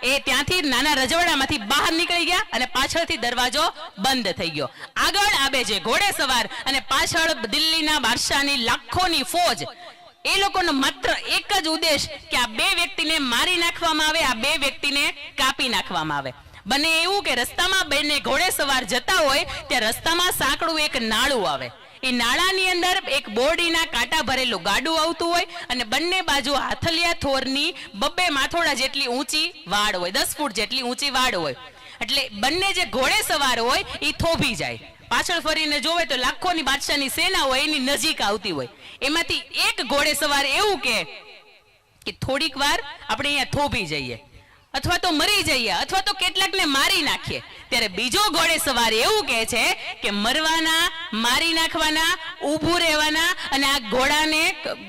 એ ત્યાંથી નાના રજવાડામાંથી બહાર નીકળી ગયા અને પાછળથી દરવાજો બંધ થઈ ગયો. આગળ આબે જે ઘોડેસવાર અને પાછળ દિલ્હીના બાદશાહની લાખોની ફોજ. એ લોકોનો માત્ર એક જ ઉદ્દેશ કે આ બે વ્યક્તિને મારી નાખવામાં આવે, આ બે વ્યક્તિને કાપી નાખવામાં આવે. બને એવું કે રસ્તામાં બંને ઘોડેસવાર જતા હોય ત્યાં રસ્તામાં સાંકડું એક નાળું આવે. એ નાળાની અંદર એક બોરડીના કાંટા ભરેલું ગાડું આવતું હોય અને બંને બાજુ હાથલિયા થોરની 2 માથોડા જેટલી ઊંચી વાડ હોય, 10 ફૂટ જેટલી ઊંચી વાડ હોય. એટલે બંને જે ઘોડેસવાર હોય એ થોભી જાય. પાછળ ફરીને જોવે તો લાખોની બાદશાહની સેના હોય એની નજીક આવતી હોય. એમાંથી એક ઘોડેસવાર એવું કે થોડીક વાર આપણે અહીંયા થોભી જઈએ, અથવા તો મરી જઈએ, અથવા તો કેટલાકને મારી નાખીએ. ત્યારે બીજો ઘોડેસવાર એવું કહે છે કે મરવાના, મારી નાખવાના, ઊભું રહેવાના અને આ ઘોડાને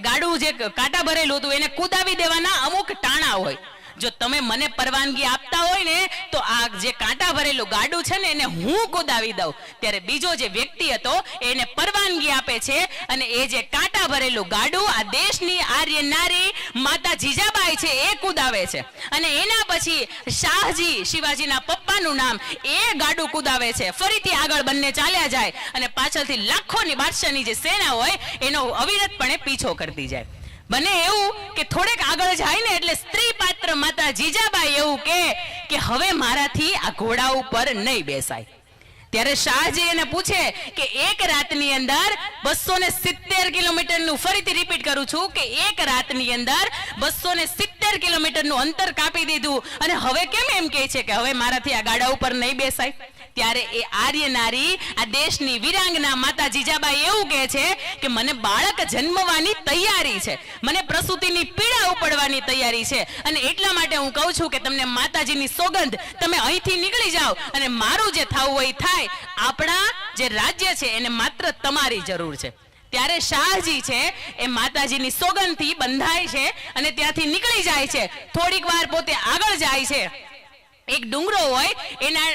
ગાડું જે કાંટા ભરેલું હતું એને કુદાવી દેવાના અમુક ટાણા હોય. જો તમે મને પરવાનગી આપતા હોય ને તો આ જે કાંટા ભરેલું ગાડું છે ને એને હું કુદાવી દઉં. ત્યારે બીજો જે વ્યક્તિ હતો એને પરવાનગી આપે છે અને એ જે કાંટા ભરેલું ગાડું આ દેશની આર્ય નારી માતા જીજાબાઈ છે એ કુદાવે છે. અને એના પછી શાહજી, શિવાજીના પપ્પાનું નામ, એ ગાડું કુદાવે છે. ફરીથી આગળ બંને ચાલ્યા જાય અને પાછળથી લાખોની બાદશાહની જે સેના હોય એનો અવિરતપણે પીછો કરતી જાય. બને એવું કે થોડેક આગળ જાય ને એટલે સ્ત્રી પાત્ર માતા જીજાબાઈ એવું કે હવે મારાથી આ ઘોડા ઉપર નહીં બેસાય. ત્યારે શાહજી એને પૂછે કે એક રાતની અંદર 270 કિલોમીટરનું, ફરીથી રિપીટ કરું છું કે એક રાતની અંદર 270 કિલોમીટરનું અંતર કાપી દીધું અને હવે કેમ એમ કહે છે કે હવે મારાથી આ ગાડા ઉપર નહીં બેસાય. ત્યારે એ આર્ય નારી આ દેશની વીરાંગના માતા જીજાબાઈ એવું કહે છે કે મને બાળક જન્મવાની તૈયારી છે, મને પ્રસૂતિની પીડા ઉપડવાની તૈયારી છે અને એટલા માટે હું કહું છું કે તમને માતાજીની સોગંદ, તમે અહીંથી નીકળી જાઓ અને મારું જે થવું હોય થાય. આપણા જે રાજ્ય છે એને માત્ર તમારી જરૂર છે. ત્યારે શાહજી છે એ માતાજીની સોગંદથી બંધાય છે અને ત્યાંથી નીકળી જાય છે. થોડીક વાર પોતે આગળ જાય છે. એક ડુંગરો હોય એના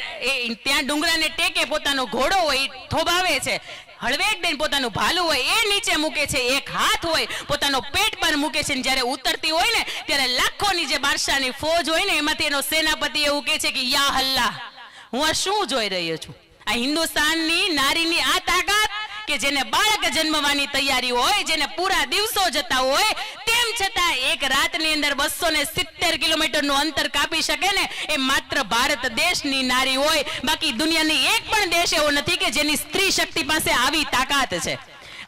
ત્યાં ડુંગરાને ટેકે પોતાનો ઘોડો હોય થોભાવે છે. હળવેક દઈને પોતાનું ભાલું હોય એ નીચે મૂકે છે. એક હાથ હોય પોતાનો પેટ પર મૂકે છે. જ્યારે ઉતરતી હોય ને ત્યારે લાખોની જે બાદશાહની ફોજ હોય ને એમાંથી એનો સેનાપતિ એવું કહે છે કે યા અલ્લાહ, હું આ શું જોઈ રહ્યો છું? આ હિન્દુસ્તાનની નારીની આ તાકાત કે જેને બાળક જન્મવાની તૈયારી હોય, જેને પૂરા દિવસો જતા હોય, તેમ છતાં એક રાતની અંદર 270 કિલોમીટરનું અંતર કાપી શકે ને એ માત્ર ભારત દેશની નારી હોય. બાકી દુનિયાની એક પણ દેશ એવો નથી કે જેની સ્ત્રી શક્તિ પાસે આવી તાકાત છે.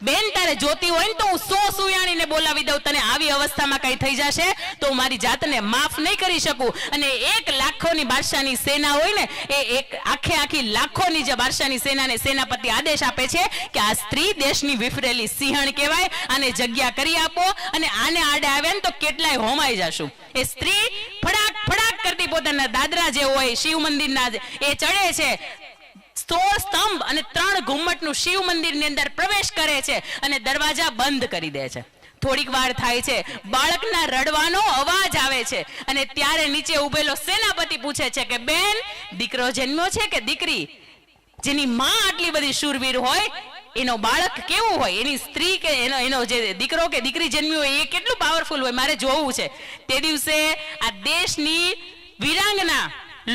બેન, તારે જોતી હોય ને તો હું 100 સુયાણીને બોલાવી દઉં, તને આવી અવસ્થામાં કઈ થઈ જશે તો હું મારી જાતને માફ નહીં કરી શકું. અને 1 લાખોની બાદશાહની સેના હોય ને એ એક આખી લાખોની જે બાદશાહની સેનાને સેનાપતિ આદેશ આપે છે કે આ સ્ત્રી દેશની વિફરેલી સિંહણ કહેવાય, આને જગ્યા કરી આપો અને આને આડે આવે ને તો કેટલાય હોમાઈ જશું. એ સ્ત્રી ફડાક ફડાક કરતી પોતાના દાદરા જે હોય શિવ મંદિરના એ ચડે છે. 16 સ્તંભ અને 3 ઘુમ્મટનું શિવ મંદિરની અંદર પ્રવેશ કરે છે અને દરવાજા બંધ કરી દે છે. થોડીક વાર થાય છે, બાળકના રડવાનો અવાજ આવે છે અને ત્યારે નીચે ઉભેલો સેનાપતિ પૂછે છે કે બેન, દીકરો જન્મ્યો છે કે દીકરી? જેની માં આટલી બધી શૂરવીર હોય એનો બાળક કેવું હોય, એની સ્ત્રી કે એનો જે દીકરો કે દીકરી જન્મ્યું હોય એ કેટલું પાવરફુલ હોય, મારે જોવું છે. તે દિવસે આ દેશની વીરાંગના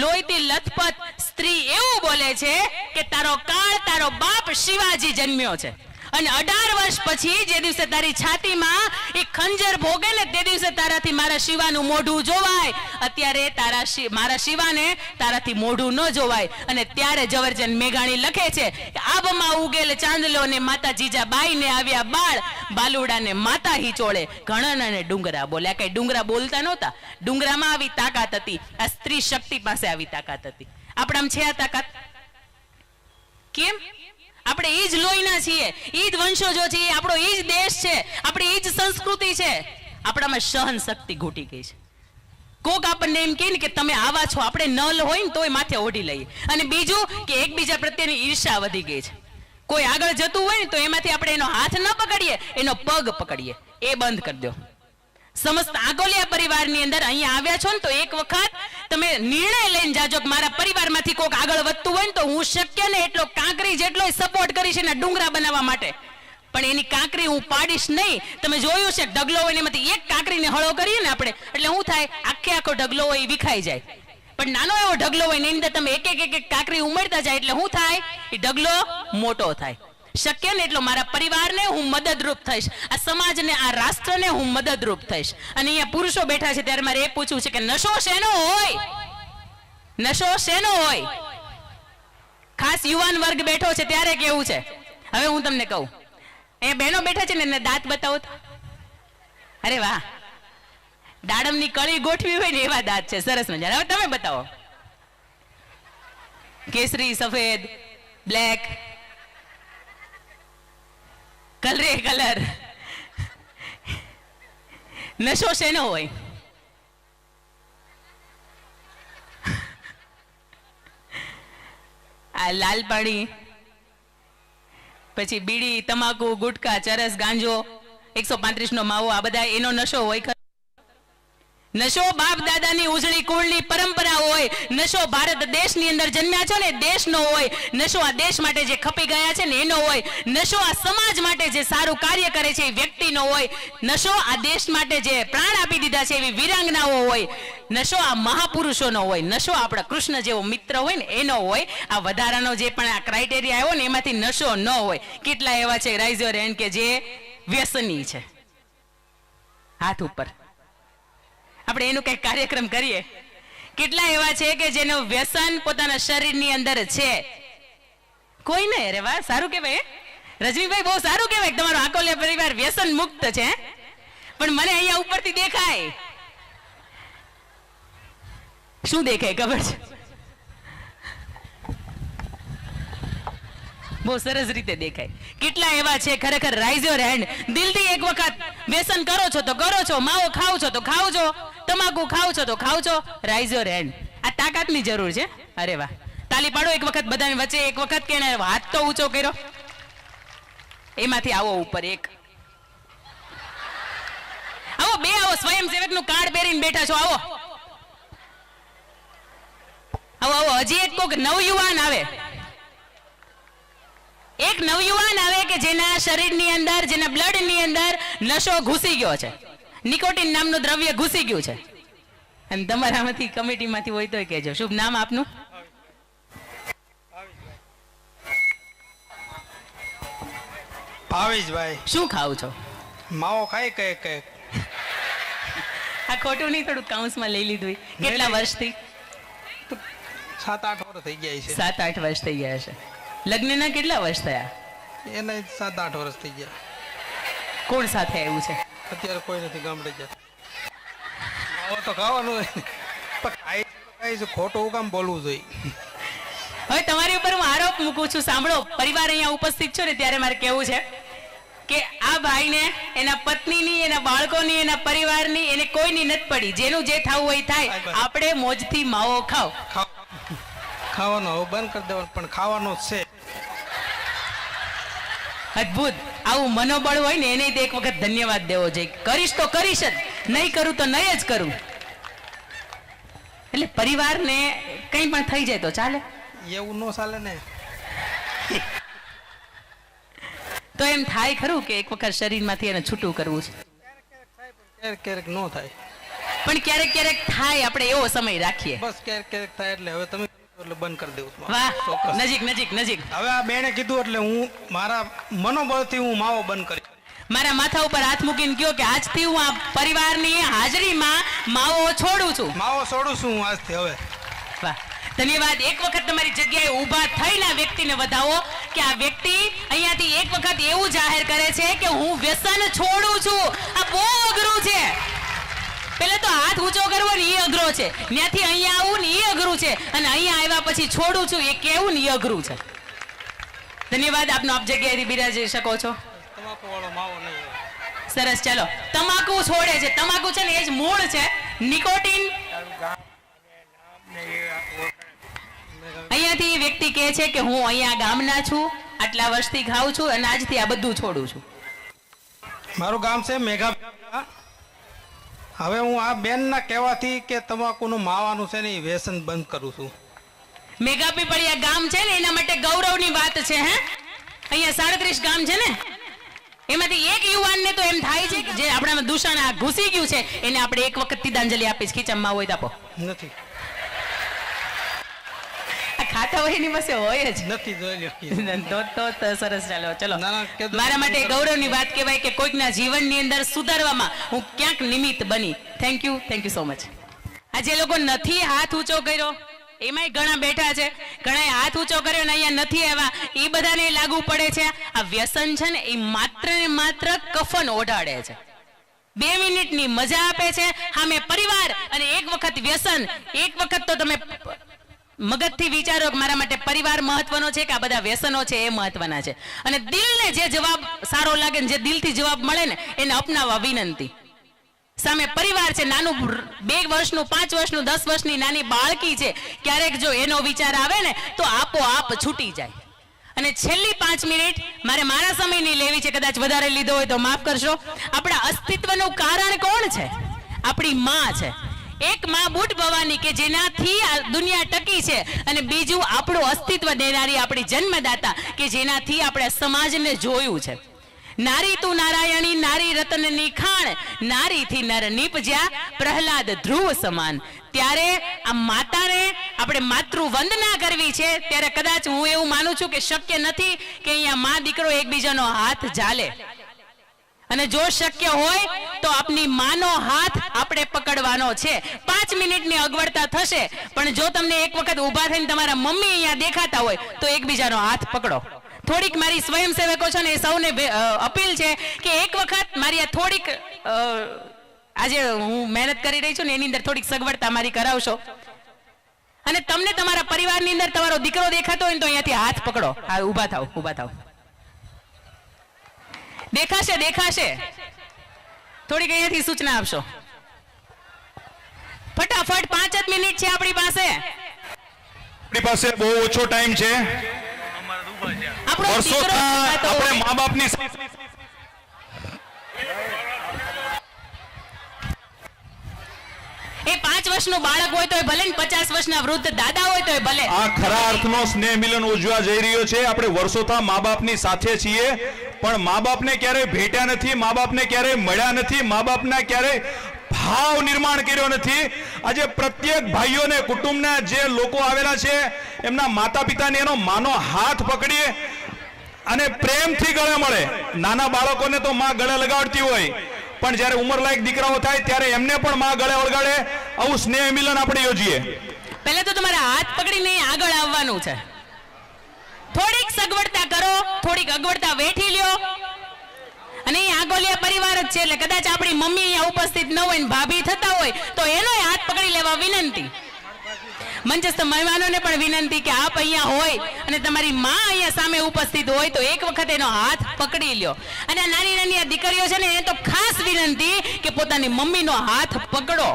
લોહીથી લથપથ સ્ત્રી એવું બોલે છે કે તારો કાળ, તારો બાપ શિવાજી જન્મ્યો છે અને 18 વર્ષ પછી જે દિવસે તારી છાતીમાં એ ખંજર ભોગે ને તે દિવસે તારાથી મારા શિવાનું મોઢું જોવાય. અત્યારે મારા શિવાને તારાથી મોઢું ન જોવાય. અને ત્યારે ઝવેરચંદ મેઘાણી લખે છે કે આબમાં ઉગેલ ચાંદલો ને માતા જીજાબાઈ ને આવ્યા બાળ, બાલુડાને માતા હિચોળે ઘણન અને ડુંગરા બોલ્યા. કઈ ડુંગરા બોલતા નહોતા, ડુંગરામાં આવી તાકાત હતી. આ સ્ત્રી શક્તિ પાસે આવી તાકાત હતી. આપણામાં છે આ તાકાત? કેમ? આપણે ઈ જ લોહીના છીએ, ઈ જ વંશજો છીએ, આપણો ઈ જ દેશ છે, આપણી ઈ જ સંસ્કૃતિ છે. આપણામાં સહન શક્તિ ઘૂટી ગઈ છે. કોક આપણને એમ કહે ને કે તમે આવા છો, આપણે નલ હોય ને તોય માથે ઓઢી લઈએ. અને બીજું કે એકબીજા પ્રત્યેની ઈર્ષા વધી ગઈ છે. કોઈ આગળ જતું હોય ને તો એમાંથી આપણે એનો હાથ ન પકડીએ, એનો પગ પકડીએ. એ બંધ કરી દો. સમસ્ત આગોલિયા પરિવારની અંદર અહીંયા આવ્યા છો ને તો એક વખત તમે નિર્ણય લઈને જાજો કે મારા પરિવારમાંથી કોઈક આગળ વધતું હોય ને તો હું શક્ય ને એટલો કાંકરી જેટલો સપોર્ટ કરીશ એના ડુંગરા બનાવવા માટે. પણ એની કાંકરી હું પાડીશ નહીં. તમે જોયું છે ઢગલો હોય એમાંથી એક કાંકરીને હળો કરીએ ને આપણે એટલે શું થાય, આખો ઢગલો હોય એ વિખાઈ જાય. પણ નાનો એવો ઢગલો હોય ને એની અંદર તમે એક એક કાકરી ઉમેરતા જાય એટલે શું થાય? એ ઢગલો મોટો થાય. શક્ય ને એટલો મારા પરિવારને હું મદદરૂપ થઈશ, આ સમાજને, આ રાષ્ટ્રને હું મદદરૂપ થઈશ. અને અહીંયા પુરુષો બેઠા છે ત્યારે મારે એ પૂછવું છે કે નશો શેનો હોય? નશો શેનો હોય? ખાસ યુવાન વર્ગ બેઠો છે ત્યારે કેવું છે. હવે હું તમને કહું, એ બહેનો બેઠા છે ને એને દાંત બતાવો તો. અરે વાહ, દાડમની કળી ગોઠવી હોય ને એવા દાંત છે, સરસ મજા. હવે તમે બતાવો. કેસરી, સફેદ, બ્લેક, કલરે કલર. નશો શેનો હોય? આ લાલ પાણી, પછી બીડી, તમાકુ, ગુટકા, ચરસ, ગાંજો, 135 નો માવો, આ બધા એનો નશો હોય. નશો બાપ દાદાની ઉજળી કુળની પરંપરા હોય. નશો ભારત દેશની અંદર જન્મ્યા છો ને દેશનો હોય. નશો આ દેશ માટે જે ખપી ગયા છે ને એનો હોય. નશો આ સમાજ માટે જે સારું કાર્ય કરે છે એ વ્યક્તિનો હોય. નશો આ દેશ માટે જે પ્રાણ આપી દીધા છે એવી વીરાંગનાઓ હોય. નશો આ મહાપુરુષોનો હોય. નશો આપણા કૃષ્ણ જેવો મિત્ર હોય ને એનો હોય. આ વધારાનો જે પણ આ ક્રાઇટેરિયા આવ્યો ને એમાંથી નશો ન હોય. કેટલા એવા છે રાઇઝ યોર હેન્ડ કે જે વ્યસની છે? હાથ ઉપર. આપણે એનું કંઈક કાર્યક્રમ કરીએ. કેટલા એવા છે કે જેનું વ્યસન પોતાના શરીરની અંદર છે? કોઈ નહીં. અરે વાહ, સારું કહેવાય. રજનીભાઈ બહુ સારું કહેવાય, તમારો આકોલે પરિવાર વ્યસન મુક્ત છે. પણ મને અહીંયા ઉપરથી દેખાય શું દેખાય ખબર છે? બહુ સરસ રીતે દેખાય. કેટલા એવા છે ખરેખર રાઇઝ યોર હેન્ડ, દિલથી એક વખત વ્યસન કરો છો તો કરો છો, માવો ખાવ છો તો ખાવ છો, તમાકુ ખાવ છો તો ખાવ છો. Rise your hand. આ તાકાતની જરૂર છે. અરે વાહ, તાલી પાડો એક વખત બધાની વચ્ચે. એક વખત કે હાથ તો ઊંચો કર્યો. એમાંથી આવો ઉપર. એક આવો, બે આવો. સ્વયંસેવકનું કાર્ડ પહેરીને બેઠા છો, આવો આવો આવો. હજી એક કોક નવયુવાન આવે. એક નવયુવાન આવે કે જેના શરીરની અંદર, જેના બ્લડની અંદર નશો ઘૂસી ગયો છે. નિકોટિન નામનું દ્રવ્ય ઘૂસી ગયું છે. અને તમારામાંથી કમિટીમાંથી હોય તો કહેજો. શુભ નામ આપનું? ભાવેશભાઈ. શું ખાવ છો? માવો ખાઈ કઈ કઈ. આ ખોટું નહીં, થોડું કાઉન્સમાં લઈ લીધું. કેટલા વર્ષથી? 7-8 વર્ષ થઈ ગયા છે. 7-8 વર્ષ થઈ ગયા છે. લગ્નના કેટલા વર્ષ થયા? એને 7-8 વર્ષ થઈ ગયા. કોણ સાથે આવ્યું છે? અત્યારે કોઈ નથી, ગામડે ગયા. માવો તો ખાવાનું ખોટું કામ બોલવું જોઈએ. હવે તમારી ઉપર હું આરોપ મૂકું છું. સાંભળો, પરિવાર અહીંયા ઉપસ્થિત છો ને ત્યારે મારે કહેવું છે કે આ ભાઈને એના પત્નીની, એના બાળકોની, એના પરિવારની, એને કોઈની નથી પડી. જેનું જે થવું હોય થાય. આપણે મોજથી માવો ખાઓ. ખાવાનો હવે બંધ કરી દેવાનું, પણ ખાવાનો છે. અદ્ભુત. આવું મનોબળ હોય ને એને એક વખત ધન્યવાદ દેવો જોઈએ. કરીશ તો કરીશ જ, નહીં કરું તો નહીં જ કરું. એટલે પરિવારને કંઈ પણ થઈ જાય તો ચાલે? એવું ન ચાલે ને. તો એમ થાય ખરું કે એક વખત શરીરમાંથી એને છૂટું કરવું છે? ક્યારેક ક્યારેક ન થાય, પણ ક્યારેક ક્યારેક થાય. આપણે એવો સમય રાખીએ. બસ ક્યારેક ક્યારેક થાય. એટલે હવે તમે એટલે બંધ કરી દેવું. વાહ, નજીક નજીક નજીક. હવે આ બેને કીધું એટલે હું મારા મનોબળથી હું માવો બંધ કરી. મારા માથા ઉપર હાથ મૂકીને કહ્યો કે આજથી હું આ પરિવારની હાજરીમાં માવો છોડું છું. માવો છોડું છું હું આજથી. હવે વાહ, ધન્યવાદ. એક વખત તમારી જગ્યાએ ઊભા થઈને આ વ્યક્તિને વધાવો કે આ વ્યક્તિ અહીંયાથી એક વખત એવું જાહેર કરે છે કે હું વ્યસન છોડું છું. આ બહુ અઘરું છે. પેલા તો હાથ ઊંચો કરવો ને એ અઘરો છે, ત્યાંથી અહીંયા આવું ને એ અઘરું છે, અને અહીંયા આવ્યા પછી છોડું છું એ કેવું ને એ અઘરું છે. ધન્યવાદ. આપનો આપ જગ્યાએથી બિરાજી શકો છો. તમાકુ વાળો માવો નહીં. સરસ. ચાલો, તમાકુ છોડે છે. તમાકુ છે ને એ જ મૂળ છે. નિકોટિન. અહીંયાથી એ વ્યક્તિ કહે છે કે હું અહીંયા ગામના છું, આટલા વર્ષથી ખાઉં છું અને આજથી આ બધું છોડું છું. મારું ગામ છે મેઘા. હવે હું આ બેનના કહેવાથી કે તમાકુનું માવાનું છે ને એ વ્યસન બંધ કરું છું. મેઘાપીપળિયા ગામ છે ને એના માટે ગૌરવની વાત છે. હે, અહીંયા 37 ગામ છે ને, એમાંથી એક યુવાનને તો એમ થાય છે કે જે આપણામાં દૂષણ આ ઘૂસી ગયું છે એને આપણે એક વખત તિદાંજલિ આપીશ. ખીચામાં હોય તો આપો. નથી ખાતા હોય એની પાસે હોય જ નથી જોઈ લ્યો. તો સરસ. ચાલો ચલો, ના, ના, કીધું. મારા માટે ગૌરવની વાત કહેવાય કે કોઈકના જીવનની અંદર સુધારવામાં હું ક્યાંક નિમિત્ત બની. Thank you so much. આ જે લોકો નથી હાથ ઊંચો કર્યો એમાંય ઘણા બેઠા છે, ઘણાએ હાથ ઊંચો કર્યો ને અહીંયા નથી આવ્યા, એ બધાને લાગુ પડે છે આ વ્યસન છે ને એ માત્ર ને માત્ર કફન ઓઢાડે છે, 2 મિનિટની મજા આપે છે. સામે પરિવાર અને એક વખત વ્યસન. એક વખત તો તમે મગજથી વિચારો કે મારા માટે પરિવાર મહત્વનો છે કે આ બધા વ્યસનો છે એ મહત્વના છે. અને દિલને જે જવાબ સારો લાગે ને જે દિલથી જવાબ મળે ને એને અપનાવવા વિનંતી. સામે પરિવાર છે, નાનું 2 વર્ષનું 5 વર્ષનું 10 વર્ષની નાની બાળકી છે, ક્યારેક જો એનો વિચાર આવે ને તો આપોઆપ છૂટી જાય. અને છેલ્લી 5 મિનિટ મારે મારા સમયની લેવી છે, કદાચ વધારે લીધો હોય તો માફ કરશો. આપણા અસ્તિત્વનું કારણ કોણ છે? આપણી માં છે. એક માં બુટ ભવાની કે જેનાથી આ દુનિયા ટકી છે, અને બીજું આપણું અસ્તિત્વ દેનારી આપણી જન્મદાતા કે જેનાથી આપણે સમાજને જોયું છે. નારી તું નારાયણી, નારી રતનની ખાણ, નારીથી નર નીપજ્યા, પ્રહલાદ ધ્રુવ સમાન. ત્યારે આ માતાને આપણે માતૃવંદના કરવી છે. ત્યારે કદાચ હું એવું માનું છું કે શક્ય નથી કે અહીંયા માં દીકરો એકબીજાનો હાથ ઝાલે. અને જો શક્ય હોય તો આપની માનો હાથ આપણે પકડવાનો છે. 5 મિનિટની અગવડતા થશે, પણ જો તમને એક વખત ઊભા થઈને તમારા મમ્મી અહીંયા દેખાતા હોય તો એકબીજાનો હાથ પકડો. થોડીક મારી સ્વયંસેવકો છે ને એ સૌને અપીલ છે કે એક વખત મારી આ થોડીક આજે હું મહેનત કરી રહી છું ને એની અંદર થોડીક સગવડતા મારી કરાવશો. અને તમને તમારા પરિવારની અંદર તમારો દીકરો દેખાતો હોય ને તો અહીંયાથી હાથ પકડો. હા, ઊભા થાવ. દેખાશે. થોડીક અહીંયાથી સૂચના આપશો. ફટાફટ 5 જ મિનિટ છે આપણી પાસે બહુ ઓછો ટાઈમ છે. આપણો દીકરો દેખાતો આપણે હોય. મા બાપની એ 5 વર્ષનું બાળક હોય તો ભલે ને 50 વર્ષના વૃદ્ધ દાદા હોય તો ભલે. આ ખરા અર્થનો સ્નેહ મિલન ઉજવા જઈ રહ્યો છે. આપણે વર્ષોથી મા બાપની સાથે છીએ, પણ મા બાપને ક્યારેય ભેટ્યા નથી, મા બાપને ક્યારેય મળ્યા નથી, મા બાપના ક્યારેય ભાવ નિર્માણ કર્યો નથી. આજે પ્રત્યેક ભાઈઓને કુટુંબના જે લોકો આવેલા છે એમના માતા પિતાને એનો માનો હાથ પકડીએ અને પ્રેમથી ગળે મળે. નાના બાળકોને તો માં ગળે લગાડતી હોય, પણ જ્યારે ઉંમરલાયક દીકરાઓ થાય ત્યારે એમને પણ માં ગળે વળગાડે. આવું સ્નેહ મિલન આપણે યોજીએ. પહેલા તો તમારા હાથ પકડીને આગળ આવવાનું છે. થોડીક સગવડતા કરો, થોડીક અગવડતા વેઠી લ્યો. અને એ આગોલિયા પરિવાર જ છે, એટલે કદાચ આપણી મમ્મી અહીંયા ઉપસ્થિત ન હોય ને ભાભી થતા હોય તો એનો હાથ પકડી લેવા વિનંતી. મંચસ્થ મહેમાનોને પણ વિનંતી કે આપ અહીંયા હોય અને તમારી માં અહીંયા સામે ઉપસ્થિત હોય તો એક વખત એનો હાથ પકડી લ્યો. અને આ નાની નાની આ દીકરીઓ છે ને એ તો ખાસ વિનંતી કે પોતાની મમ્મીનો હાથ પકડો.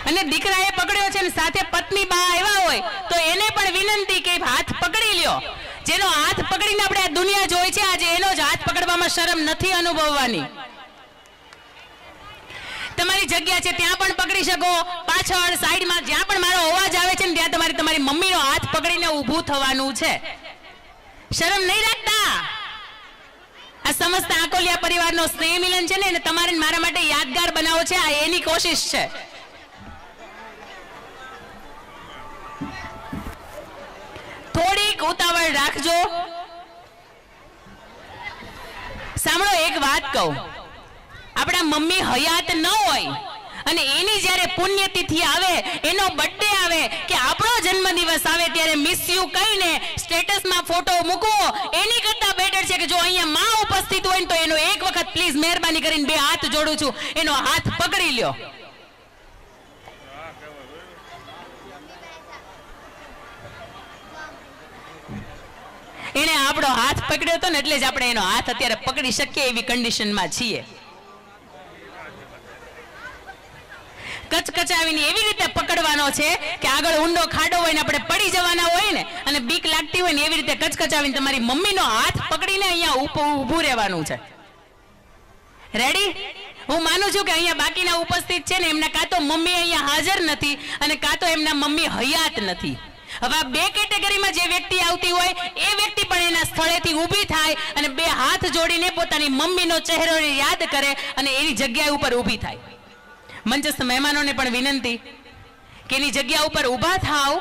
અને દીકરાએ પકડ્યો છે ને સાથે પત્ની બા આવ્યા હોય તો એને પણ વિનંતી કે હાથ પકડી લ્યો. જેનો હાથ પકડીને આપણે આ દુનિયા જોઈ છે, આજે એનો જ હાથ પકડવામાં શરમ નથી અનુભવવાની. તમારી જગ્યા છે ત્યાં પણ પકડી શકો, પાછળ સાઈડમાં જ્યાં પણ મારો અવાજ આવે છે ને ત્યાં તમારી મમ્મીનો હાથ પકડીને ઊભું થવાનું છે. શરમ નહીં રાખતા. આ સમસ્ત આકોલિયા પરિવારનો સ્નેહ મિલન છે ને એને તમારે મારા માટે યાદગાર બનાવો છે, આ એની કોશિશ છે. થોડીક ઉતાવળ રાખજો. સાંભળો, એક વાત કહું. આપણા મમ્મી હયાત ન હોય અને એની જ્યારે પુણ્યતિથિ આવે, એનો બર્થડે આવે કે આપણો જન્મદિવસ આવે ત્યારે મિસ યુ કહીને સ્ટેટસમાં ફોટો મૂકવો એની કરતા બેટર છે કે જો અહીંયા માં ઉપસ્થિત હોય તો એનો એક વખત પ્લીઝ મહેરબાની કરીને 2 હાથ જોડું છું, એનો હાથ પકડી લ્યો. એને આપણો હાથ પકડ્યો હતો ને એટલે જ આપણે એનો હાથ અત્યારે પકડી શકીએ એવી કન્ડિશનમાં છીએ. કચકચાવીને એવી રીતે પકડવાનો છે કે આગળ ઊંડો ખાડો હોય ને આપણે પડી જવાના હોય ને અને બીક લાગતી હોય ને એવી રીતે કચકચાવીને તમારી મમ્મીનો હાથ પકડીને અહીંયા ઊભું રહેવાનું છે. રેડી? હું માનું છું કે અહીંયા બાકીના ઉપસ્થિત છે ને એમના કાં તો મમ્મી અહીંયા હાજર નથી અને કાં તો એમના મમ્મી હયાત નથી. હવે આ 2 કેટેગરીમાં જે વ્યક્તિ આવતી હોય એ વ્યક્તિ પણ એના સ્થળેથી ઊભી થાય અને 2 હાથ જોડીને પોતાની મમ્મીનો ચહેરો યાદ કરે અને એની જગ્યા ઉપર ઊભી થાય. મંચસ્થ મહેમાનોને પણ વિનંતી કે એની જગ્યા ઉપર ઊભા થાવ.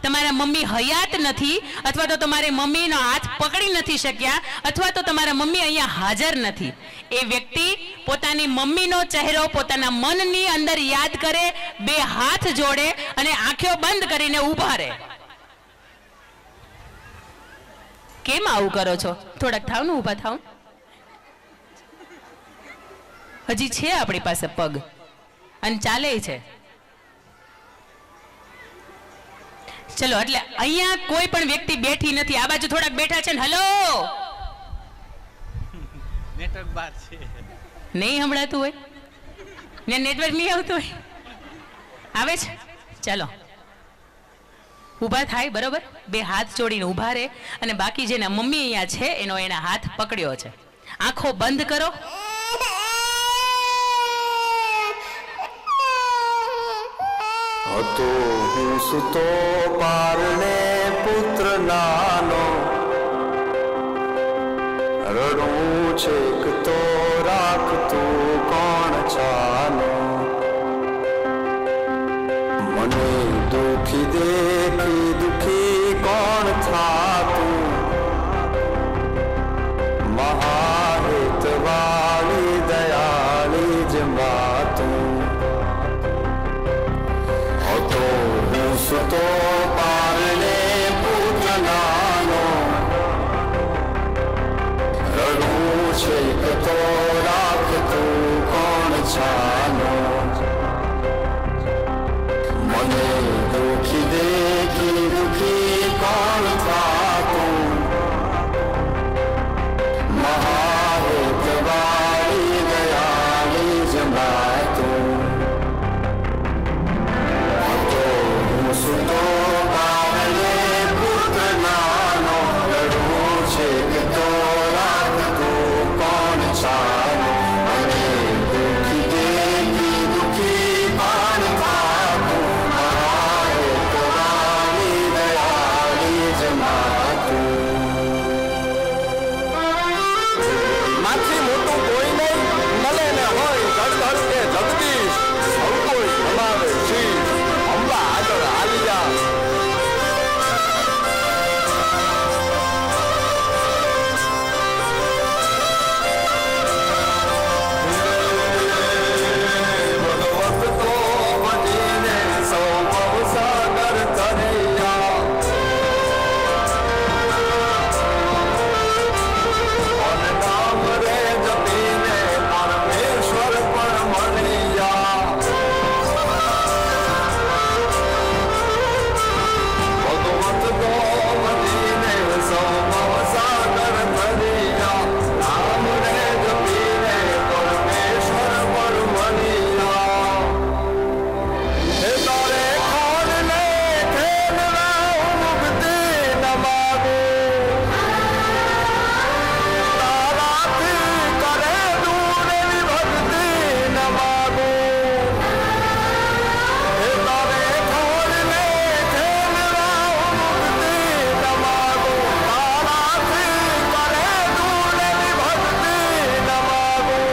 તમારા મમ્મી હયાત નથી, અથવા તો તમારી મમ્મીનો હાથ પકડી નથી શક્યા, અથવા તો તમારા મમ્મી અહીંયા હાજર નથી, એ વ્યક્તિ પોતાની મમ્મીનો ચહેરો પોતાના મનની અંદર યાદ કરે, બે હાથ જોડે અને આંખો બંધ કરીને ઊભા રહે. કેમ આવું કરો છો? થોડાક થાવ ને, ઊભા થાવ. હજી છે આપણી પાસે પગ અને ચાલે છે. ચલો, એટલે અહીંયા કોઈ પણ વ્યક્તિ બેઠી નથી. આ બાજુ થોડાક બેઠા છે ને. હલો, નેટવર્ક બહાર છે, નહીં સંભળાતું હોય ને, નેટવર્ક નહીં આવતું હોય. આવે છે? ચાલો, ઊભા થાય. બરોબર, બે હાથ જોડીને ઊભા રહે અને બાકી જેના મમ્મી અહીંયા છે એનો એના હાથ પકડ્યો છે. આંખો બંધ કરો. હતો હું સુતો પારણે પુત્ર નાનો, રડું છેક તો રાખતું કોણ છાનો, મને દુખી દેખી દુખી કોણ થાતું, મહાહિત વાળી દયાળી જ માતું. સુતો પારણે પુત્ર નાનો, રડું છેક તો રાખતું કોણ છાનો, મને દુખી દેખી દુખી કોણ થાતું, મહાહિત વાળી દયાળી જ માતું. સુતો પારણે પુત્ર નાનો, રડું છેક તો રાખતું કોણ છાનો, મને દુખી દેખી દુખી કોણ થાતું, મહાહિત વાળી દયાળી જ માતું. માથી મોટું કોઈ નહીં, મળે ને હોય ધડ કે જગદીશ, સૌ કોઈ ભમાવે શીશ, અંબા આગળ હાલી જા. ભગવત તો ભજીને સૌ ભવસાગર તર્યા, અને નામ રે જપીને પરમેશ્વર પણ મળ્યા. ભગવત તો ભજીને સૌ ભવસાગર તર્યા, નામ રે જપીને પરમેશ્વર પણ મળ્યા. હે તારે ખાનને ખેલવા મુક્તિ ન માગું, તારાથી કરે દૂર એવી ભક્તિ ન માગું. હે તારે ખાનને ખેલવા મુક્તિ ન માગું, તારાથી કરે દૂર એવી ભક્તિ ન માગું.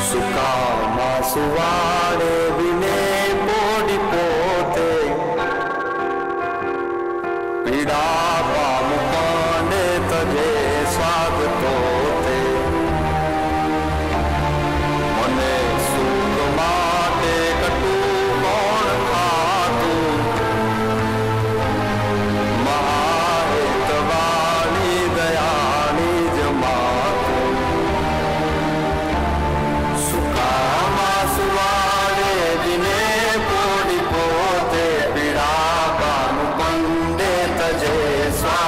સુકામાં સુવાડે વિને પોડી પોતે, પીડા પામુકાને તજે સ્વાદ તોતે, મને સુખ માટે કટું કોણ ખાતું, મહાહિત વાળી દયાળી જ માતું. સુકામાં સુવાડે દિને પોડી પોતે, પીડા પામુકંડે તજે સ્વાદ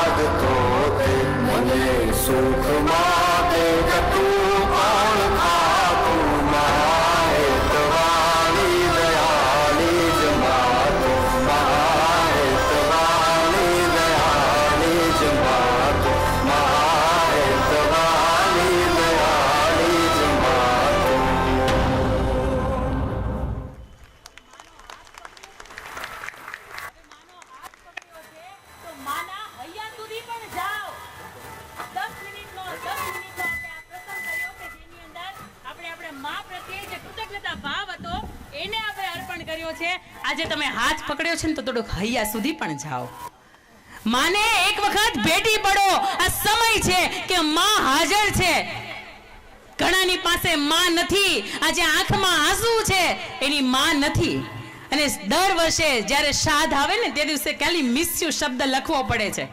દીકરીઓ છે, આજે તમે હાથ પકડ્યો છે ને તો થોડુંક હૈયા સુધી પણ જાઓ. માને એક વખત ભેટી પડો. આ સમય છે કે માં હાજર છે. ઘણાની પાસે માં નથી. આજે આંખમાં આંસુ છે, એની માં નથી. અને દર વર્ષે જ્યારે શ્રાદ્ધ આવે ને તે દિવસે ખાલી મિસ યુ શબ્દ લખવો પડે છે.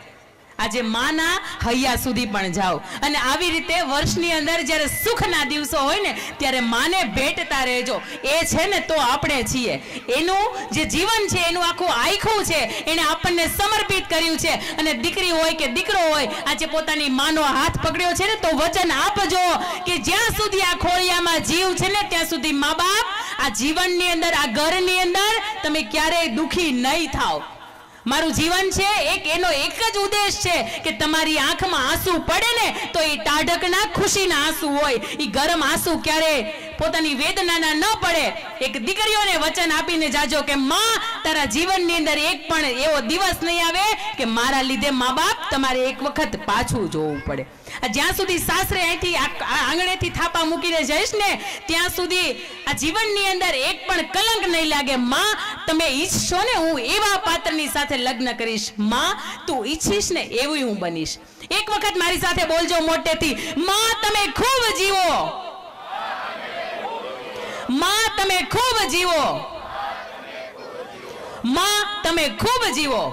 આજે માના હૈયા સુધી પણ જાઓ. અને આવી રીતે વર્ષની અંદર જ્યારે સુખના દિવસો હોય ને ત્યારે માને ભેટતા રહેજો. એ છે ને તો આપણે છીએ. એનું જે જીવન છે એનું આખું આખું છે, એને આપણને સમર્પિત કર્યું છે. અને દીકરી હોય કે દીકરો હોય, આજે પોતાની માનો હાથ પકડ્યો છે ને તો વચન આપજો કે જ્યાં સુધી આ ખોળિયામાં જીવ છે ને ત્યાં સુધી મા બાપ આ જીવનની અંદર, આ ઘરની અંદર તમે ક્યારેય દુખી નહીં થાવ. મારું જીવન છે એનો એક જ ઉદ્દેશ છે કે તમારી આંખમાં આંસુ પડે ને તો એ ટાઢકના ખુશીના આંસુ હોય. એ ગરમ આંસુ ક્યારે પોતાની વેદનાના ન પડે. એક દીકરીઓને વચન આપીને જાજો કે માં, તારા જીવનની અંદર એક પણ એવો દિવસ નહીં આવે કે મારા લીધે મા બાપ તમારે એક વખત પાછું જોવું પડે. જ્યાં સુધી સાસરે અહીંથી આંગણેથી થાપા મૂકીને જઈશ ને ત્યાં સુધી આ જીવનની અંદર એક પણ કલંક નહીં લાગે. માં, તમે ઈચ્છશો ને હું એવા પાત્રની સાથે લગ્ન કરીશ. માં, તું ઈચ્છીશ ને એવું હું બનીશ. એક વખત મારી સાથે બોલજો મોટેથી, માં તમે ખૂબ જીવો. માં તમે ખૂબ જીવો. માં તમે ખૂબ જીવો.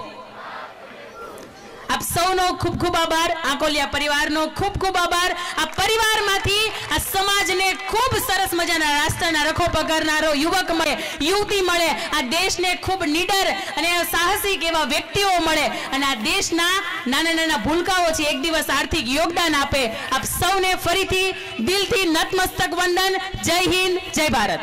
આપ સૌનો ખૂબ ખૂબ આભાર. આંકોલિયા પરિવારનો ખૂબ ખૂબ આભાર. આ પરિવારમાંથી આ સમાજને ખૂબ સરસ મજાના રાષ્ટ્રના રખો પકડનારો યુવક મળે, યુવતી મળે. આ દેશને ખૂબ નીડર અને સાહસિક એવા વ્યક્તિઓ મળે. અને આ દેશના નાના નાના ભૂલકાઓ છે એક દિવસ આર્થિક યોગદાન આપે. આપ સૌને ફરીથી દિલથી નતમસ્તક વંદન. જય હિન્દ, જય ભારત.